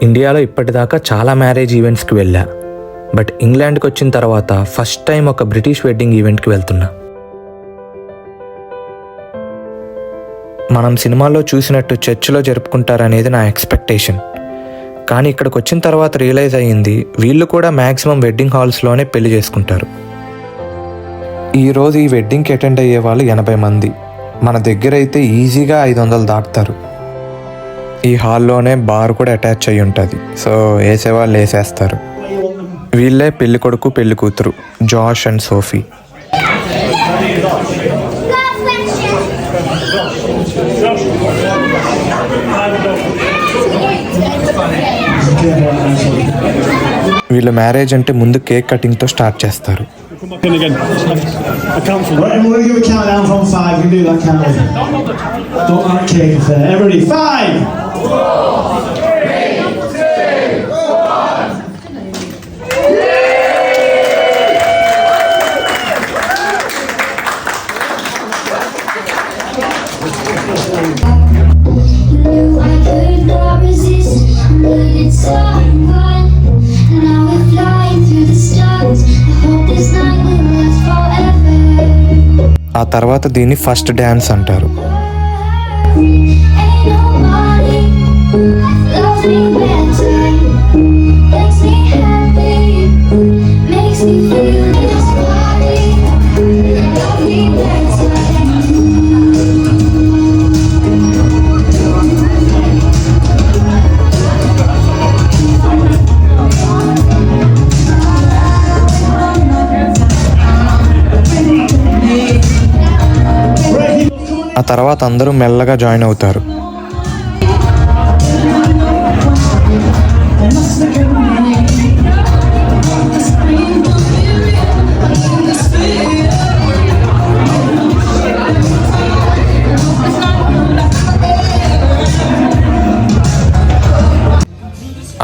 ఇండియాలో ఇప్పటిదాకా చాలా మ్యారేజ్ ఈవెంట్స్కి వెళ్ళా. బట్ ఇంగ్లాండ్కి వచ్చిన తర్వాత ఫస్ట్ టైం ఒక బ్రిటిష్ వెడ్డింగ్ ఈవెంట్కి వెళ్తున్నా. మనం సినిమాల్లో చూసినట్టు చర్చిలో జరుపుకుంటారనేది నా ఎక్స్పెక్టేషన్. కానీ ఇక్కడికి వచ్చిన తర్వాత రియలైజ్ అయ్యింది వీళ్ళు కూడా మ్యాక్సిమం వెడ్డింగ్ హాల్స్లోనే పెళ్లి చేసుకుంటారు. ఈరోజు ఈ వెడ్డింగ్కి అటెండ్ అయ్యే వాళ్ళు 80 మంది. మన దగ్గర అయితే ఈజీగా 500 దాటుతారు. ఈ హాల్లోనే బార్ కూడా అటాచ్ అయ్యి ఉంటుంది. సో వేసేవాళ్ళు వేసేస్తారు. వీళ్ళే పెళ్లి కొడుకు పెళ్లి కూతురు, జాష్ అండ్ సోఫీ. వీళ్ళు మ్యారేజ్ అంటే ముందు కేక్ కటింగ్తో స్టార్ట్ చేస్తారు. Right, and we're going to give a countdown from 5. We can do that countdown. Don't like cake affair. Everybody, 5, 4, 3, 2, 1. I could not resist. Needed someone. Now we're flying through the stars. I hope this night will last forever. ఆ తర్వాత దీన్ని first dance అంటారు. Ain't nobody loves me better. Makes me happy. Makes me feel this body. Love me better. ఆ తర్వాత అందరూ మెల్లగా join అవుతారు.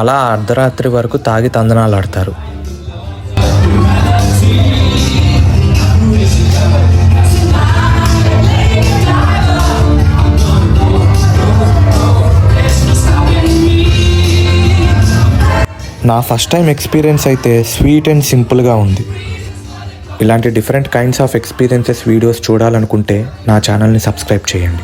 అలా అర్ధరాత్రి వరకు తాగి తందనాలాడతారు. నా ఫస్ట్ టైం ఎక్స్పీరియన్స్ అయితే స్వీట్ అండ్ సింపుల్గా ఉంది. ఇలాంటి different kinds of experiences videos చూడాలనుకుంటే నా ఛానల్ని సబ్స్క్రైబ్ చేయండి.